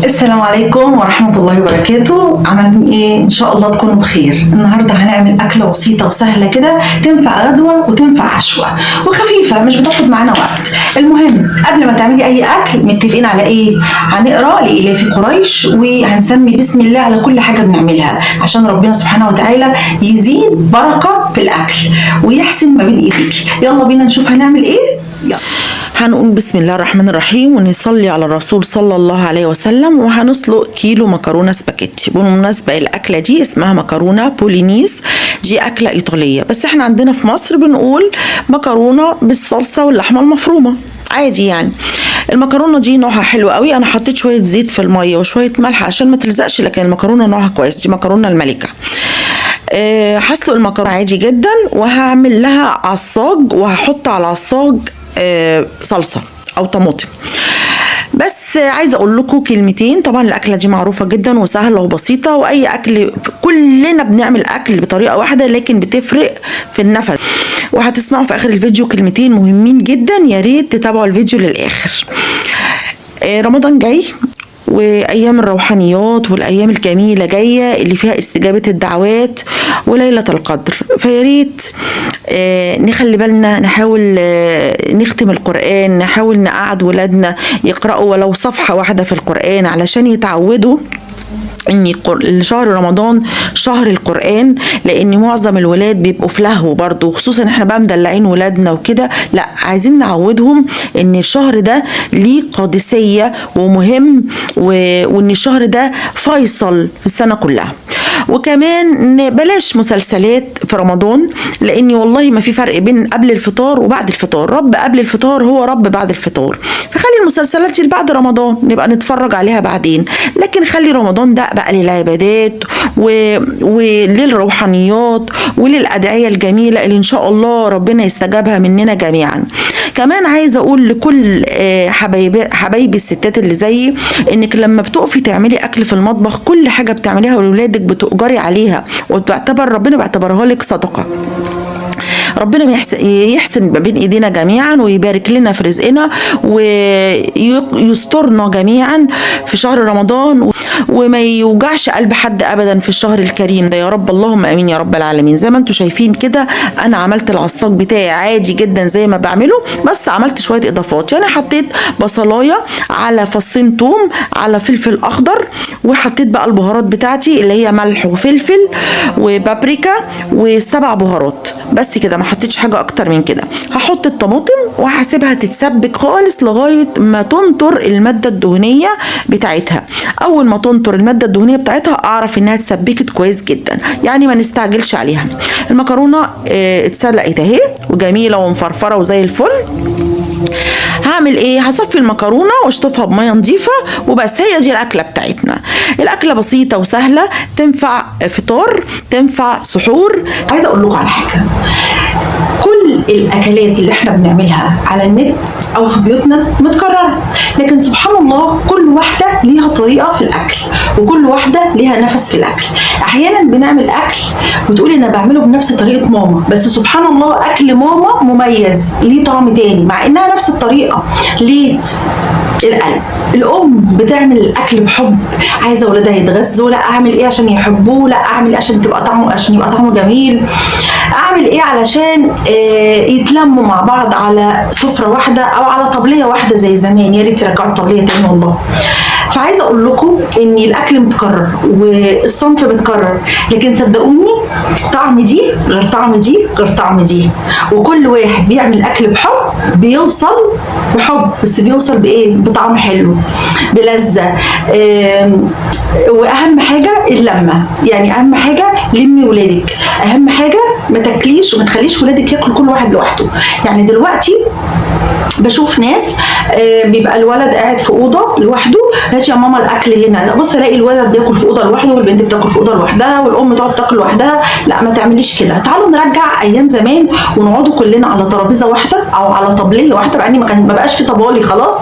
السلام عليكم ورحمة الله وبركاته. عملتم ايه؟ ان شاء الله تكونوا بخير. النهاردة هنعمل اكلة بسيطة وسهلة كده، تنفع غدوة وتنفع عشوة وخفيفة، مش بتاخد معانا وقت. المهم قبل ما تعملي اي اكل متفقين على ايه؟ هنقرا لإلاف قريش وهنسمي بسم الله على كل حاجة بنعملها، عشان ربنا سبحانه وتعالى يزيد بركة في الاكل ويحسن ما بين ايديك. يلا بينا نشوف هنعمل ايه. يلا هنقول بسم الله الرحمن الرحيم ونصلي على الرسول صلى الله عليه وسلم. وهنسلق كيلو مكرونه سباكيتي. بالمناسبه الاكله دي اسمها مكرونه بولينيز، دي اكله ايطاليه، بس احنا عندنا في مصر بنقول مكرونه بالصلصه واللحمه المفرومه عادي يعني. المكرونه دي نوعها حلو قوي. انا حطيت شويه زيت في الميه وشويه ملح عشان ما تلزقش، لكن المكرونه نوعها كويس، دي مكرونه الملكه. هسلق المكرونه عادي جدا وهعمل لها عصاج، وهحط على العصاج صلصه او طماطم. بس عايزه اقول لكم كلمتين. طبعا الاكله دي معروفه جدا وسهله وبسيطه، واي اكل كلنا بنعمل اكل بطريقه واحده، لكن بتفرق في النفس. وهتسمعوا في اخر الفيديو كلمتين مهمين جدا، يا ريت تتابعوا الفيديو للاخر. رمضان جاي وايام الروحانيات والايام الجميله جايه اللي فيها استجابه الدعوات وليله القدر، فيا ريت نخلي بالنا، نحاول نختم القران، نحاول نقعد ولادنا يقراوا ولو صفحه واحده في القران علشان يتعودوا ان شهر رمضان شهر القرآن، لان معظم الولاد بيبقوا في لهو برضه، وخصوصا احنا بقى مدلعين ولادنا وكده. لا، عايزين نعودهم ان الشهر ده ليه قادسية ومهم، وان الشهر ده فيصل في السنة كلها. وكمان بلاش مسلسلات في رمضان، لاني والله ما في فرق بين قبل الفطار وبعد الفطار. رب قبل الفطار هو رب بعد الفطار، فخلي المسلسلات دي بعد رمضان نبقى نتفرج عليها بعدين، لكن خلي رمضان ده بقى للعبادات وللروحانيات وللأدعية الجميلة اللي إن شاء الله ربنا يستجابها مننا جميعا. كمان عايزة أقول لكل حبايبي الستات اللي زيي، إنك لما بتقفي تعملي أكل في المطبخ كل حاجة بتعمليها لأولادك بتؤجري عليها، ربنا بيعتبرها لك صدقة. ربنا يحسن ما بين ايدينا جميعا ويبارك لنا في رزقنا ويسترنا جميعا في شهر رمضان، وما يوجعش قلب حد ابدا في الشهر الكريم ده يا رب. اللهم امين يا رب العالمين. زي ما انتم شايفين كده انا عملت العصاج بتاعي عادي جدا زي ما بعمله، بس عملت شويه اضافات. يعني حطيت بصلايه على فصين توم على فلفل اخضر، وحطيت بقى البهارات بتاعتي اللي هي ملح وفلفل وبابريكا و7 بهارات بس كده، ما حطيتش حاجه اكتر من كده. هحط الطماطم وهسيبها تتسبك خالص لغايه ما تنطر الماده الدهنيه بتاعتها. اول ما تنطر الماده الدهنيه بتاعتها اعرف انها اتسبكت كويس جدا، يعني ما نستعجلش عليها. المكرونه اتسلقت اهي وجميله ومفرفره وزي الفل. هعمل ايه؟ هصفي المكرونه واشطفها بميه نظيفه وبس. هي دي الاكله بتاعتنا. الاكله بسيطه وسهله، تنفع فطار، تنفع سحور. عايزة اقول لكم على حاجة، كل الاكلات اللي احنا بنعملها على النت او في بيوتنا متكررة، لكن سبحان الله كل واحدة ليها طريقة في الاكل، وكل واحدة ليها نفس في الاكل. احيانا بنعمل اكل وتقولي انا بعمله بنفس طريقة ماما، بس سبحان الله اكل ماما مميز ليه طعم تاني مع انها نفس الطريقة. ليه؟ القلب. الام بتعمل الاكل بحب، عايزه اولادها يتغذوا، لا اعمل ايه عشان يحبوه، لا اعمل ايه عشان يبقى طعمه جميل، اعمل ايه علشان يتلموا مع بعض على سفره واحده او على طبليه واحده زي زمان. يا ريت يرجعوا الطبليه تاني والله. فعايزه اقول لكم ان الاكل متكرر والصنف متكرر، لكن صدقوني طعم دي غير طعم دي غير طعم دي، وكل واحد بيعمل اكل بحب بيوصل بحب، بس بيوصل بايه؟ بطعم حلو، بلذه. واهم حاجه اللمه، يعني اهم حاجه لمي ولادك، اهم حاجه ما تاكليش وما تخليش ولادك ياكل كل واحد لوحده. يعني دلوقتي بشوف ناس بيبقى الولد قاعد في اوضه لوحده، هاتي يا ماما الاكل هنا. لا بص الاقي الولد بياكل في اوضه لوحده والبنت بتاكل في اوضه لوحدها والام تقعد تاكل لوحدها. لا ما تعمليش كده. تعالوا نرجع ايام زمان ونقعدوا كلنا على ترابيزه واحده او على طبليه واحده، يعني ما بقاش في طبالي خلاص،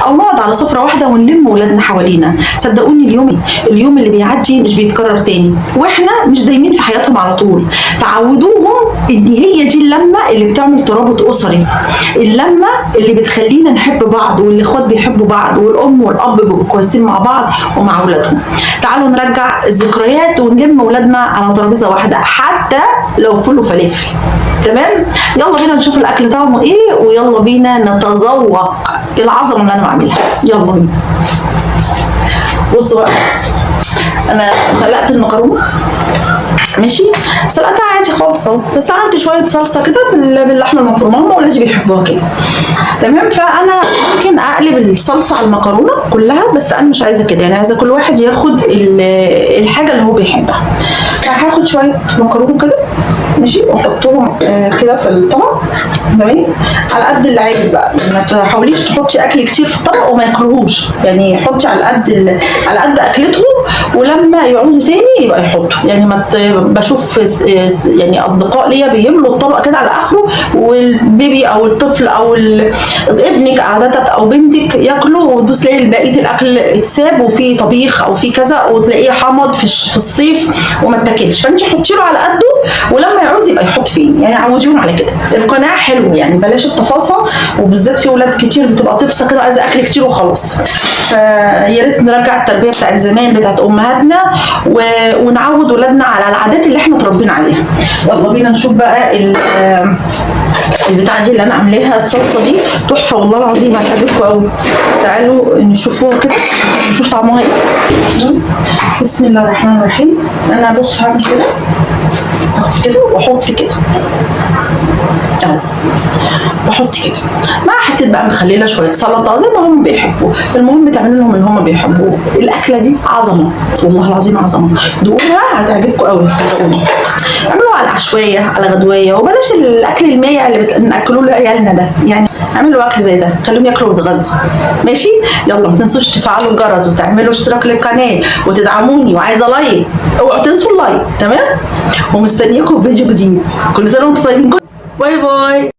او نقعد على سفره واحده ونلم ولادنا حوالينا. صدقوني اليوم اللي بيعدي مش بيتكرر تاني، واحنا مش دايمين في حياتهم على طول. فعودوهم ان هي دي اللمه اللي بتعمل ترابط اسري، اللمه اللي بتخلينا نحب بعض، والاخوات بيحبوا بعض، والام والاب بيبقوا كويسين مع بعض ومع اولادهم. تعالوا نرجع الذكريات ونلم اولادنا على ترابيزه واحده حتى لو فول وفلافل. تمام؟ يلا بينا نشوف الاكل طعمه ايه، ويلا بينا نتذوق العظمه اللي انا بعملها. يلا بينا. بصوا بقى، انا سلقت المكرونه ماشي، سلقتها عادي خالص اهو، بس عملت شويه صلصه كده باللحمه المفرومه، هم ولادي بيحبوها كده. تمام؟ فانا ممكن اقلب الصلصه على المكرونه كلها، بس انا مش عايزه كده، يعني عايزه كل واحد ياخد الحاجه اللي هو بيحبها. فهاخد شويه مكرونه كده ماشي، واحطهم كده في الطبق. تمام؟ على قد اللي عايز بقى، ما تحاوليش تحطي اكل كتير في الطبق وما ياكلوهوش، يعني حطي على قد اكلتهم، ولما يعوزوا تاني يبقى يحطوا. يعني ما بشوف يعني اصدقاء ليا بيملوا الطبق كده على اخره، والبيبي او الطفل او ابنك عاده او بنتك ياكلوا، وتبص تلاقي بقيه الاكل اتساب وفي طبيخ او في كذا، وتلاقيه حمض في الصيف وما اتاكلش. فانت حطي له على قده، ولما يعوز يبقى يحط تاني، يعني عوديهم على كده. القناع حلو، يعني بلاش التفاصيل، وبالذات في ولاد كتير بتبقى تفصى كده عايزه اكل كتير وخلاص. فيا ريت نرجع التربيه بتاعت زمان بتاعت امهاتنا، ونعود ولادنا على العادات اللي احنا اتربينا عليها. يلا بينا نشوف بقى البتاعه دي اللي انا عاملاها، الصلصه دي تحفه والله العظيم، هتعجبكم قوي. تعالوا نشوفوها كده، نشوف طعمها ايه. بسم الله الرحمن الرحيم. انا بص هعمل كده، احط كده واحط كده اهو، بحط كده مع حته بقى مخلله شويه سلطه زي ما هم بيحبوا. المهم تعملوا لهم اللي هم بيحبوه. الاكله دي عظمه والله العظيم، عظمه. دوقوها هتعجبكم قوي صدقوني. اعملوا على العشوائيه على غدويه، وبلاش الاكل المايع اللي بناكلوه لعيالنا ده. يعني اعملوا اكل زي ده، خليهم ياكلوا ويتغذوا ماشي. يلا ما تنسوش تفعلوا الجرس وتعملوا اشتراك للقناه وتدعموني، وعايزه لايك، اوعوا تنسوا اللايك. تمام؟ ومستنياكم في فيديو جديد. كل سنه وانتم طيبين. باي باي.